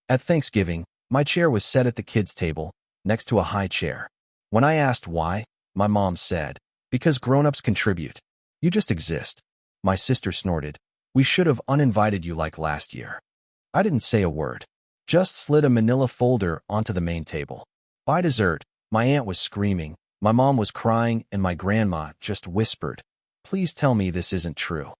At Thanksgiving, my chair was set at the kids' table, next to a high chair. When I asked why, my mom said, "Because grown-ups contribute. You just exist." My sister snorted, "We should have uninvited you like last year." I didn't say a word, just slid a manila folder onto the main table. By dessert, my aunt was screaming, my mom was crying, and my grandma just whispered, "Please tell me this isn't true."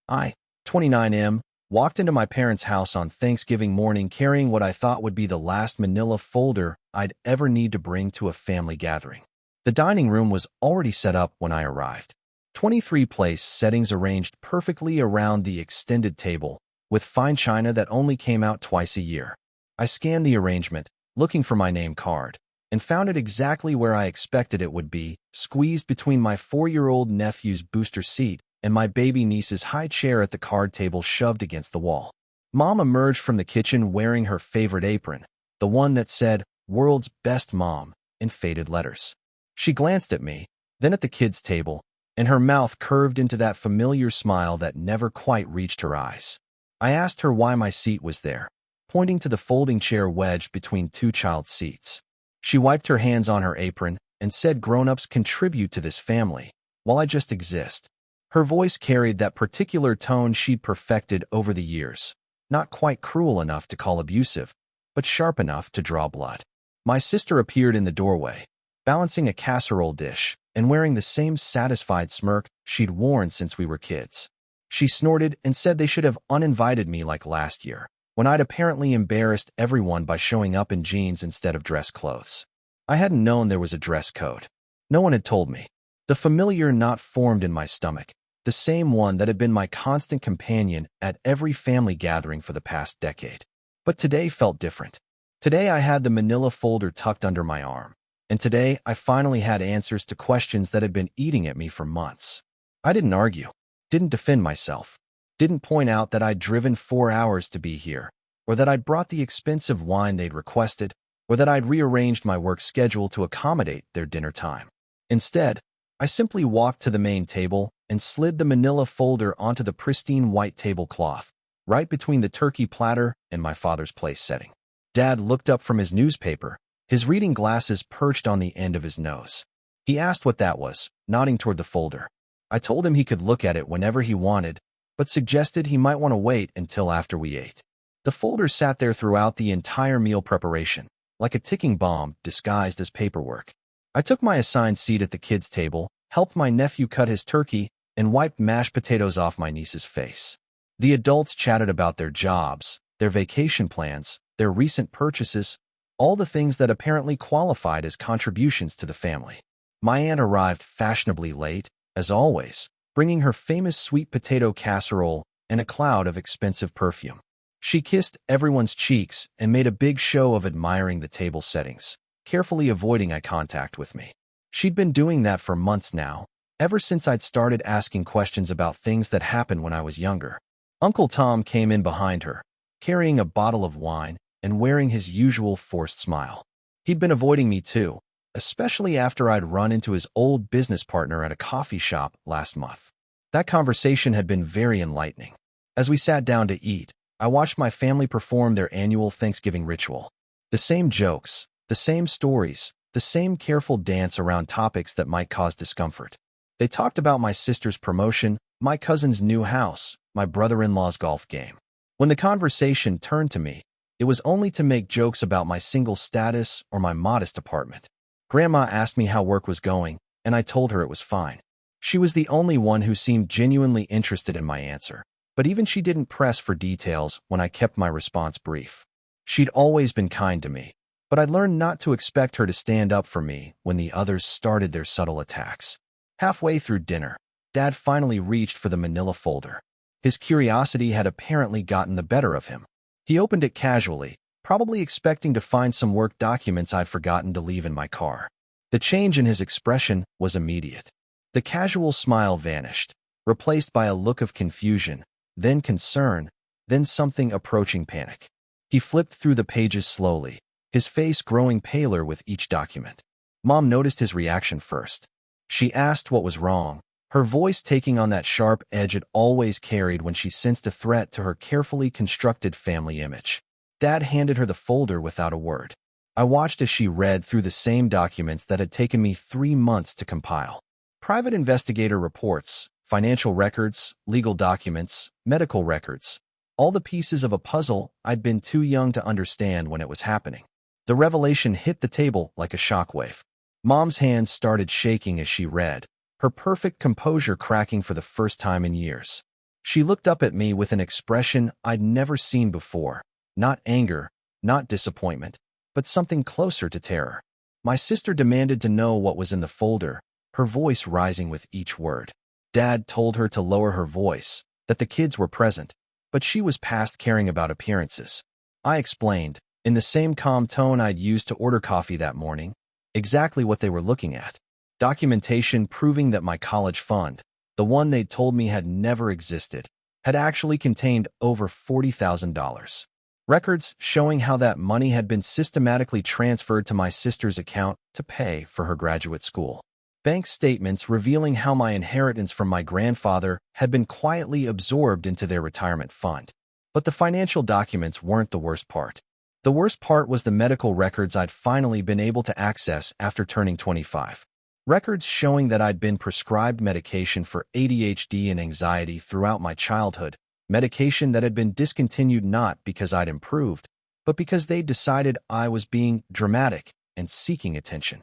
I, 29M, walked into my parents' house on Thanksgiving morning carrying what I thought would be the last manila folder I'd ever need to bring to a family gathering. The dining room was already set up when I arrived. 23 place settings arranged perfectly around the extended table, with fine china that only came out twice a year. I scanned the arrangement, looking for my name card, and found it exactly where I expected it would be, squeezed between my 4-year-old nephew's booster seat and my baby niece's high chair at the card table shoved against the wall. Mom emerged from the kitchen wearing her favorite apron, the one that said, "World's Best Mom," in faded letters. She glanced at me, then at the kids' table, and her mouth curved into that familiar smile that never quite reached her eyes. I asked her why my seat was there, pointing to the folding chair wedged between two child seats. She wiped her hands on her apron and said grown-ups contribute to this family, while I just exist. Her voice carried that particular tone she'd perfected over the years, not quite cruel enough to call abusive, but sharp enough to draw blood. My sister appeared in the doorway, balancing a casserole dish and wearing the same satisfied smirk she'd worn since we were kids. She snorted and said they should have uninvited me like last year, when I'd apparently embarrassed everyone by showing up in jeans instead of dress clothes. I hadn't known there was a dress code. No one had told me. The familiar knot formed in my stomach, the same one that had been my constant companion at every family gathering for the past decade. But today felt different. Today I had the manila folder tucked under my arm, and today I finally had answers to questions that had been eating at me for months. I didn't argue, didn't defend myself, didn't point out that I'd driven 4 hours to be here, or that I'd brought the expensive wine they'd requested, or that I'd rearranged my work schedule to accommodate their dinner time. Instead, I simply walked to the main table and slid the manila folder onto the pristine white tablecloth, right between the turkey platter and my father's place setting. Dad looked up from his newspaper, his reading glasses perched on the end of his nose. He asked what that was, nodding toward the folder. I told him he could look at it whenever he wanted, but suggested he might want to wait until after we ate. The folder sat there throughout the entire meal preparation, like a ticking bomb disguised as paperwork. I took my assigned seat at the kids' table, helped my nephew cut his turkey, and wiped mashed potatoes off my niece's face. The adults chatted about their jobs, their vacation plans, their recent purchases, all the things that apparently qualified as contributions to the family. My aunt arrived fashionably late, as always, bringing her famous sweet potato casserole and a cloud of expensive perfume. She kissed everyone's cheeks and made a big show of admiring the table settings, carefully avoiding eye contact with me. She'd been doing that for months now, ever since I'd started asking questions about things that happened when I was younger. Uncle Tom came in behind her, carrying a bottle of wine and wearing his usual forced smile. He'd been avoiding me too, especially after I'd run into his old business partner at a coffee shop last month. That conversation had been very enlightening. As we sat down to eat, I watched my family perform their annual Thanksgiving ritual. The same jokes, the same stories, the same careful dance around topics that might cause discomfort. They talked about my sister's promotion, my cousin's new house, my brother-in-law's golf game. When the conversation turned to me, it was only to make jokes about my single status or my modest apartment. Grandma asked me how work was going, and I told her it was fine. She was the only one who seemed genuinely interested in my answer, but even she didn't press for details when I kept my response brief. She'd always been kind to me, but I learned not to expect her to stand up for me when the others started their subtle attacks. Halfway through dinner, Dad finally reached for the manila folder. His curiosity had apparently gotten the better of him. He opened it casually, probably expecting to find some work documents I'd forgotten to leave in my car. The change in his expression was immediate. The casual smile vanished, replaced by a look of confusion, then concern, then something approaching panic. He flipped through the pages slowly, his face growing paler with each document. Mom noticed his reaction first. She asked what was wrong, her voice taking on that sharp edge it always carried when she sensed a threat to her carefully constructed family image. Dad handed her the folder without a word. I watched as she read through the same documents that had taken me 3 months to compile. Private investigator reports, financial records, legal documents, medical records. All the pieces of a puzzle I'd been too young to understand when it was happening. The revelation hit the table like a shockwave. Mom's hands started shaking as she read, her perfect composure cracking for the first time in years. She looked up at me with an expression I'd never seen before. Not anger, not disappointment, but something closer to terror. My sister demanded to know what was in the folder, her voice rising with each word. Dad told her to lower her voice, that the kids were present, but she was past caring about appearances. I explained, in the same calm tone I'd used to order coffee that morning, exactly what they were looking at. Documentation proving that my college fund, the one they'd told me had never existed, had actually contained over $40,000. Records showing how that money had been systematically transferred to my sister's account to pay for her graduate school. Bank statements revealing how my inheritance from my grandfather had been quietly absorbed into their retirement fund. But the financial documents weren't the worst part. The worst part was the medical records I'd finally been able to access after turning 25. Records showing that I'd been prescribed medication for ADHD and anxiety throughout my childhood, medication that had been discontinued not because I'd improved, but because they'd decided I was being dramatic and seeking attention.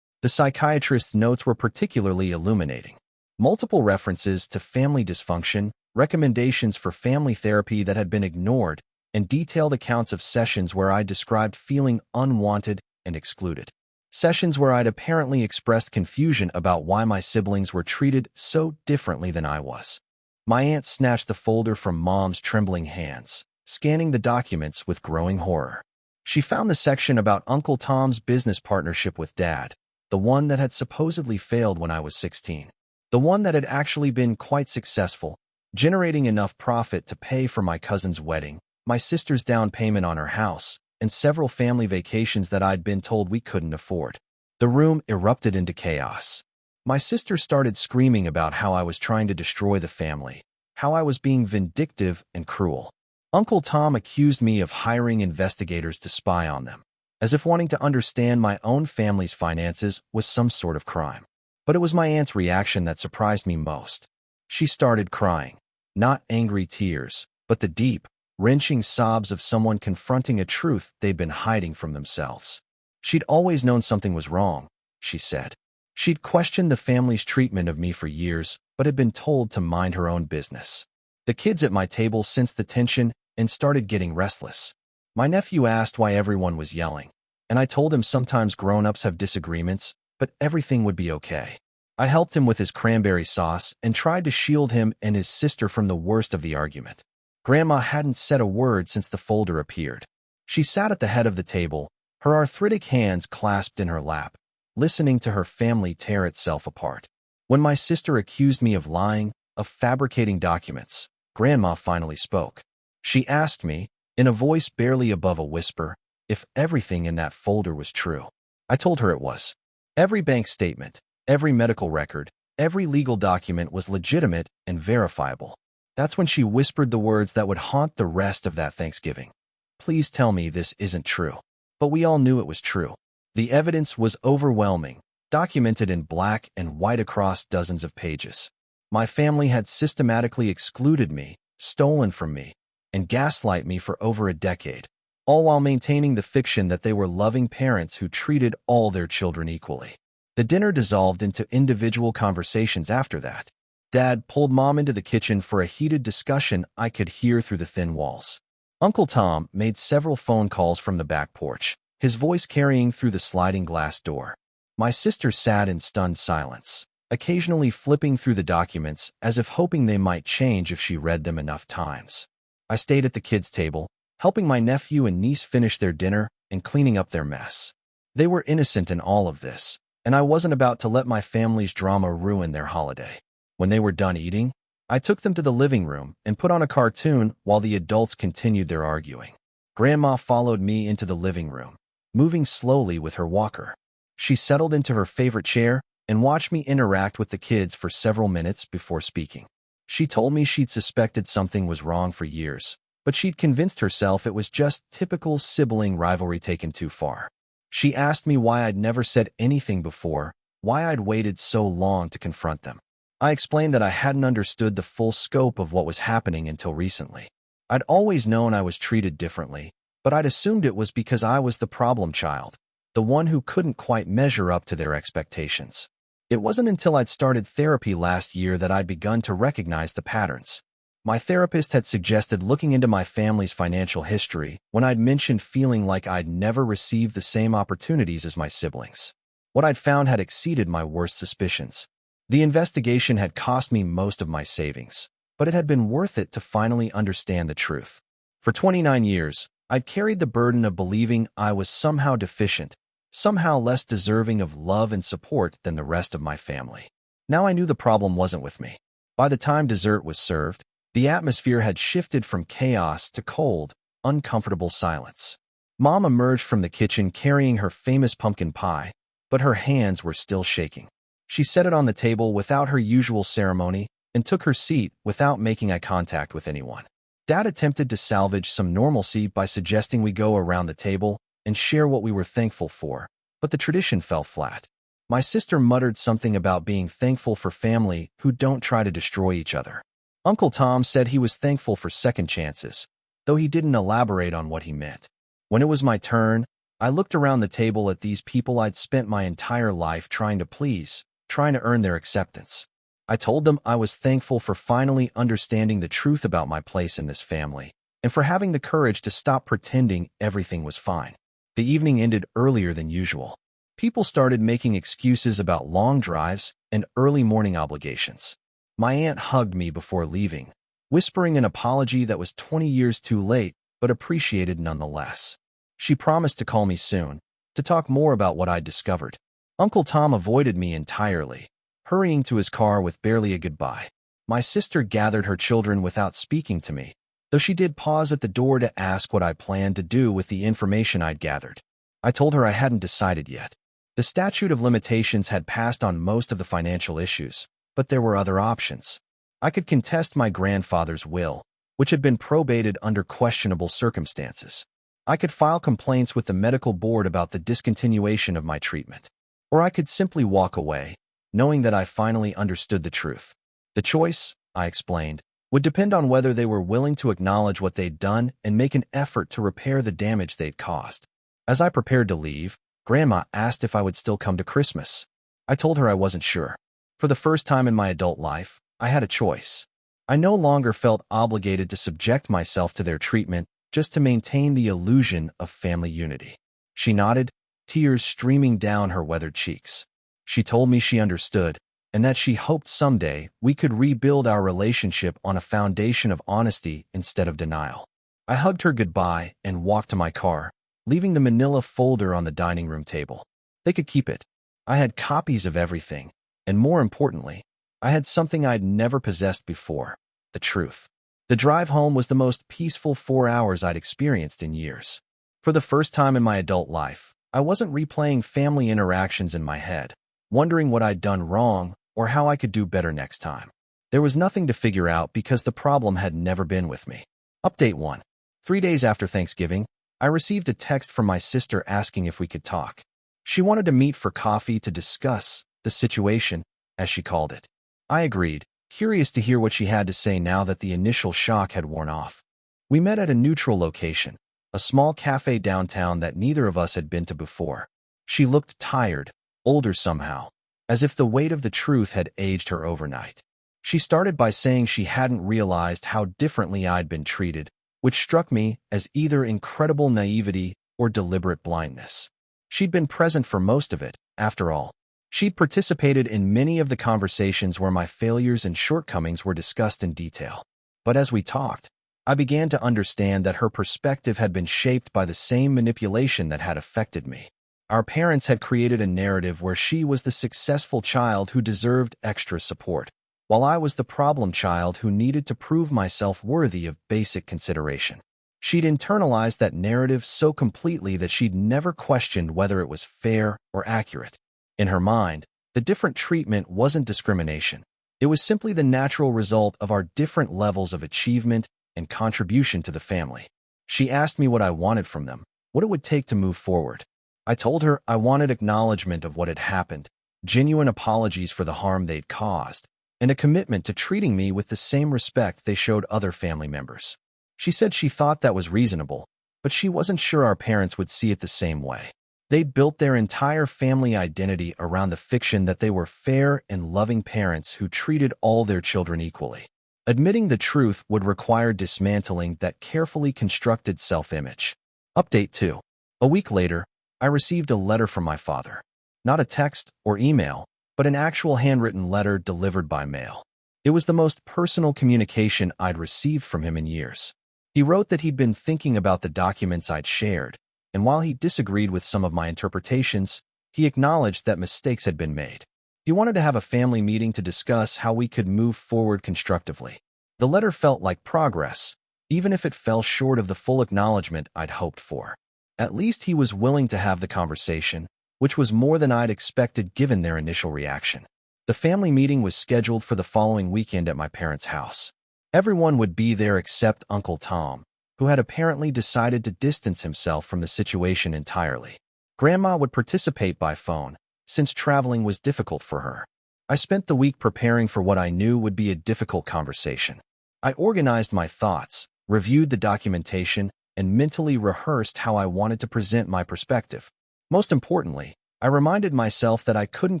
The psychiatrist's notes were particularly illuminating. Multiple references to family dysfunction, recommendations for family therapy that had been ignored, and detailed accounts of sessions where I described feeling unwanted and excluded. Sessions where I'd apparently expressed confusion about why my siblings were treated so differently than I was. My aunt snatched the folder from Mom's trembling hands, scanning the documents with growing horror. She found the section about Uncle Tom's business partnership with Dad, the one that had supposedly failed when I was 16. The one that had actually been quite successful, generating enough profit to pay for my cousin's wedding, my sister's down payment on her house, and several family vacations that I'd been told we couldn't afford. The room erupted into chaos. My sister started screaming about how I was trying to destroy the family, how I was being vindictive and cruel. Uncle Tom accused me of hiring investigators to spy on them, as if wanting to understand my own family's finances was some sort of crime. But it was my aunt's reaction that surprised me most. She started crying, not angry tears, but the deep, wrenching sobs of someone confronting a truth they'd been hiding from themselves. She'd always known something was wrong, she said. She'd questioned the family's treatment of me for years, but had been told to mind her own business. The kids at my table sensed the tension and started getting restless. My nephew asked why everyone was yelling, and I told him sometimes grown-ups have disagreements, but everything would be okay. I helped him with his cranberry sauce and tried to shield him and his sister from the worst of the argument. Grandma hadn't said a word since the folder appeared. She sat at the head of the table, her arthritic hands clasped in her lap, listening to her family tear itself apart. When my sister accused me of lying, of fabricating documents, Grandma finally spoke. She asked me, in a voice barely above a whisper, if everything in that folder was true. I told her it was. Every bank statement, every medical record, every legal document was legitimate and verifiable. That's when she whispered the words that would haunt the rest of that Thanksgiving. Please tell me this isn't true. But we all knew it was true. The evidence was overwhelming, documented in black and white across dozens of pages. My family had systematically excluded me, stolen from me, and gaslight me for over a decade, all while maintaining the fiction that they were loving parents who treated all their children equally. The dinner dissolved into individual conversations after that. Dad pulled Mom into the kitchen for a heated discussion I could hear through the thin walls. Uncle Tom made several phone calls from the back porch, his voice carrying through the sliding glass door. My sister sat in stunned silence, occasionally flipping through the documents as if hoping they might change if she read them enough times. I stayed at the kids' table, helping my nephew and niece finish their dinner and cleaning up their mess. They were innocent in all of this, and I wasn't about to let my family's drama ruin their holiday. When they were done eating, I took them to the living room and put on a cartoon while the adults continued their arguing. Grandma followed me into the living room, moving slowly with her walker. She settled into her favorite chair and watched me interact with the kids for several minutes before speaking. She told me she'd suspected something was wrong for years, but she'd convinced herself it was just typical sibling rivalry taken too far. She asked me why I'd never said anything before, why I'd waited so long to confront them. I explained that I hadn't understood the full scope of what was happening until recently. I'd always known I was treated differently, but I'd assumed it was because I was the problem child, the one who couldn't quite measure up to their expectations. It wasn't until I'd started therapy last year that I'd begun to recognize the patterns. My therapist had suggested looking into my family's financial history when I'd mentioned feeling like I'd never received the same opportunities as my siblings. What I'd found had exceeded my worst suspicions. The investigation had cost me most of my savings, but it had been worth it to finally understand the truth. For 29 years, I'd carried the burden of believing I was somehow deficient, somehow less deserving of love and support than the rest of my family. Now I knew the problem wasn't with me. By the time dessert was served, the atmosphere had shifted from chaos to cold, uncomfortable silence. Mom emerged from the kitchen carrying her famous pumpkin pie, but her hands were still shaking. She set it on the table without her usual ceremony and took her seat without making eye contact with anyone. Dad attempted to salvage some normalcy by suggesting we go around the table and share what we were thankful for, but the tradition fell flat. My sister muttered something about being thankful for family who don't try to destroy each other. Uncle Tom said he was thankful for second chances, though he didn't elaborate on what he meant. When it was my turn, I looked around the table at these people I'd spent my entire life trying to please, trying to earn their acceptance. I told them I was thankful for finally understanding the truth about my place in this family, and for having the courage to stop pretending everything was fine. The evening ended earlier than usual. People started making excuses about long drives and early morning obligations. My aunt hugged me before leaving, whispering an apology that was 20 years too late, but appreciated nonetheless. She promised to call me soon, to talk more about what I'd discovered. Uncle Tom avoided me entirely, hurrying to his car with barely a goodbye. My sister gathered her children without speaking to me, though she did pause at the door to ask what I planned to do with the information I'd gathered. I told her I hadn't decided yet. The statute of limitations had passed on most of the financial issues, but there were other options. I could contest my grandfather's will, which had been probated under questionable circumstances. I could file complaints with the medical board about the discontinuation of my treatment. Or I could simply walk away, knowing that I finally understood the truth. The choice, I explained, would depend on whether they were willing to acknowledge what they'd done and make an effort to repair the damage they'd caused. As I prepared to leave, Grandma asked if I would still come to Christmas. I told her I wasn't sure. For the first time in my adult life, I had a choice. I no longer felt obligated to subject myself to their treatment just to maintain the illusion of family unity. She nodded, tears streaming down her weathered cheeks. She told me she understood, and that she hoped someday we could rebuild our relationship on a foundation of honesty instead of denial. I hugged her goodbye and walked to my car, leaving the manila folder on the dining room table. They could keep it. I had copies of everything, and more importantly, I had something I'd never possessed before: the truth. The drive home was the most peaceful 4 hours I'd experienced in years. For the first time in my adult life, I wasn't replaying family interactions in my head, wondering what I'd done wrong or how I could do better next time. There was nothing to figure out because the problem had never been with me. Update 1. 3 days after Thanksgiving, I received a text from my sister asking if we could talk. She wanted to meet for coffee to discuss the situation, as she called it. I agreed, curious to hear what she had to say now that the initial shock had worn off. We met at a neutral location, a small cafe downtown that neither of us had been to before. She looked tired, older somehow, as if the weight of the truth had aged her overnight. She started by saying she hadn't realized how differently I'd been treated, which struck me as either incredible naivety or deliberate blindness. She'd been present for most of it, after all. She'd participated in many of the conversations where my failures and shortcomings were discussed in detail. But as we talked, I began to understand that her perspective had been shaped by the same manipulation that had affected me. Our parents had created a narrative where she was the successful child who deserved extra support, while I was the problem child who needed to prove myself worthy of basic consideration. She'd internalized that narrative so completely that she'd never questioned whether it was fair or accurate. In her mind, the different treatment wasn't discrimination. It was simply the natural result of our different levels of achievement, and contribution to the family. She asked me what I wanted from them, what it would take to move forward. I told her I wanted acknowledgement of what had happened, genuine apologies for the harm they'd caused, and a commitment to treating me with the same respect they showed other family members. She said she thought that was reasonable, but she wasn't sure our parents would see it the same way. They'd built their entire family identity around the fiction that they were fair and loving parents who treated all their children equally. Admitting the truth would require dismantling that carefully constructed self-image. Update 2. A week later, I received a letter from my father. Not a text or email, but an actual handwritten letter delivered by mail. It was the most personal communication I'd received from him in years. He wrote that he'd been thinking about the documents I'd shared, and while he disagreed with some of my interpretations, he acknowledged that mistakes had been made. He wanted to have a family meeting to discuss how we could move forward constructively. The letter felt like progress, even if it fell short of the full acknowledgement I'd hoped for. At least he was willing to have the conversation, which was more than I'd expected given their initial reaction. The family meeting was scheduled for the following weekend at my parents' house. Everyone would be there except Uncle Tom, who had apparently decided to distance himself from the situation entirely. Grandma would participate by phone, since traveling was difficult for her. I spent the week preparing for what I knew would be a difficult conversation. I organized my thoughts, reviewed the documentation, and mentally rehearsed how I wanted to present my perspective. Most importantly, I reminded myself that I couldn't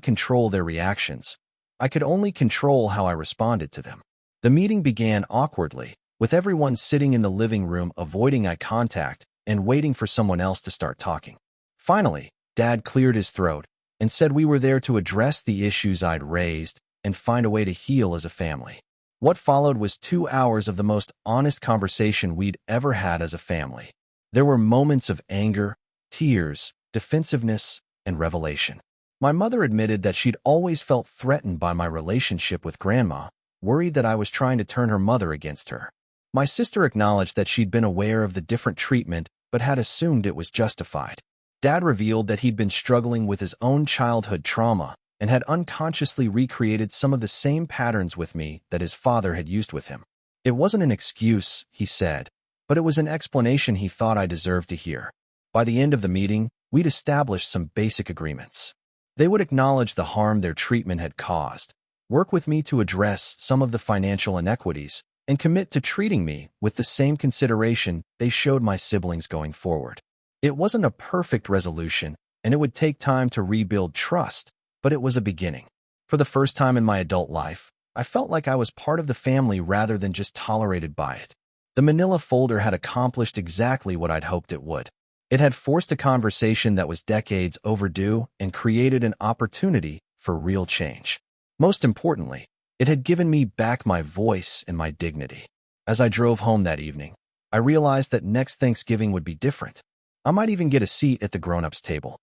control their reactions. I could only control how I responded to them. The meeting began awkwardly, with everyone sitting in the living room avoiding eye contact and waiting for someone else to start talking. Finally, Dad cleared his throat and said we were there to address the issues I'd raised and find a way to heal as a family. What followed was 2 hours of the most honest conversation we'd ever had as a family. There were moments of anger, tears, defensiveness, and revelation. My mother admitted that she'd always felt threatened by my relationship with Grandma, worried that I was trying to turn her mother against her. My sister acknowledged that she'd been aware of the different treatment but had assumed it was justified. Dad revealed that he'd been struggling with his own childhood trauma and had unconsciously recreated some of the same patterns with me that his father had used with him. It wasn't an excuse, he said, but it was an explanation he thought I deserved to hear. By the end of the meeting, we'd established some basic agreements. They would acknowledge the harm their treatment had caused, work with me to address some of the financial inequities, and commit to treating me with the same consideration they showed my siblings going forward. It wasn't a perfect resolution, and it would take time to rebuild trust, but it was a beginning. For the first time in my adult life, I felt like I was part of the family rather than just tolerated by it. The Manila folder had accomplished exactly what I'd hoped it would. It had forced a conversation that was decades overdue and created an opportunity for real change. Most importantly, it had given me back my voice and my dignity. As I drove home that evening, I realized that next Thanksgiving would be different. I might even get a seat at the grown-ups table.